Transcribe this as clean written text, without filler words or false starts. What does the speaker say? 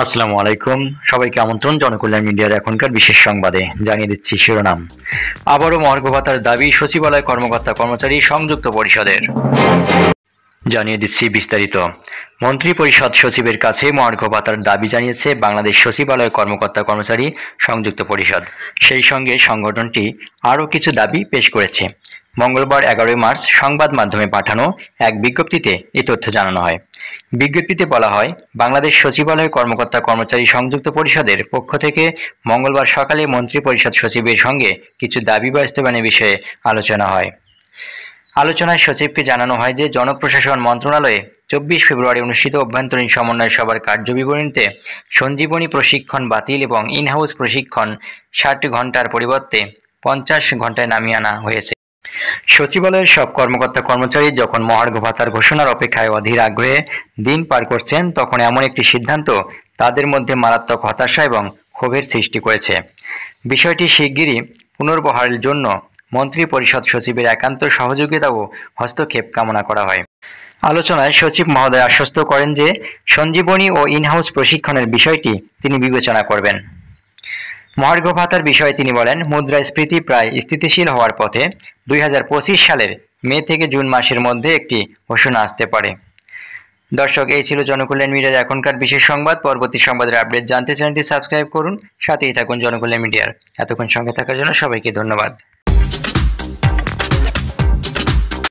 আসসালামু আলাইকুম। সবাইকে আমন্ত্রণ জনকল্যাণ মিডিয়ার এখনকার বিশেষ সংবাদে। জানিয়ে দিচ্ছি শিরোনাম। আবারও মহার্ঘ ভাতার দাবি সচিবালয় কর্মকর্তা কর্মচারী সংযুক্ত পরিষদের। জানিয়ে দিচ্ছি বিস্তারিত। মন্ত্রী পরিষদ সচিবের কাছে মহার্ঘ ভাতার দাবি জানিয়েছে বাংলাদেশ সচিবালয় কর্মকর্তা কর্মচারী সংযুক্ত পরিষদ। সেই সঙ্গে সংগঠনটি আরও কিছু দাবি পেশ করেছে। মঙ্গলবার 11 মার্চ সংবাদ মাধ্যমে পাঠানো এক বিজ্ঞপ্তিতে এই তথ্য জানানো হয়। বিজ্ঞপ্তিতে বলা হয়, বাংলাদেশ সচিবালয় কর্মকর্তা কর্মচারী সংযুক্ত পরিষদের পক্ষ থেকে মঙ্গলবার সকালে মন্ত্রী পরিষদ সচিবের সঙ্গে কিছু দাবি বাস্তবায়নের বিষয়ে আলোচনা হয়। আলোচনায় সচিবকে জানানো হয় যে জনপ্রশাসন মন্ত্রণালয়ে 24 ফেব্রুয়ারি অনুষ্ঠিত অভ্যন্তরীণ সমন্বয় সভার কার্যবিবরণীতে সঞ্জীবনী প্রশিক্ষণ বাতিল এবং ইনহাউস প্রশিক্ষণ 60 ঘন্টার পরিবর্তে 50 ঘন্টায় নামিয়ে আনা হয়েছে। সচিবালয়ের সব কর্মকর্তা কর্মচারী যখন মহার্ঘ ভাতার ঘোষণার অপেক্ষায় অধীর আগ্রহে দিন পার করছেন, তখন এমন একটি সিদ্ধান্ত তাদের মধ্যে মারাত্মক হতাশা এবং ক্ষোভের সৃষ্টি করেছে। বিষয়টি শিগগিরই পুনর্বহারের জন্য মন্ত্রী পরিষদ সচিবের একান্ত সহযোগিতা ও হস্তক্ষেপ কামনা করা হয়। আলোচনায় সচিব মহোদয় আশ্বস্ত করেন যে সঞ্জীবনী ও ইনহাউস প্রশিক্ষণের বিষয়টি তিনি বিবেচনা করবেন। মহার্ঘ ভাতার বিষয়ে তিনি বলেন, মুদ্রাস্ফীতি প্রায় স্থিতিশীল হওয়ার পথে 2025 সালের মে থেকে জুন মাসের মধ্যে একটি ঘোষণা আসতে পারে। দর্শক, এই ছিল জনকল্যাণ মিডিয়ার এখনকার বিশেষ সংবাদ। পরবর্তী সংবাদের আপডেট জানতে চ্যানেলটি সাবস্ক্রাইব করুন, সাথেই থাকুন জনকল্যাণ মিডিয়ার। এতক্ষণ সঙ্গে থাকার জন্য সবাইকে ধন্যবাদ।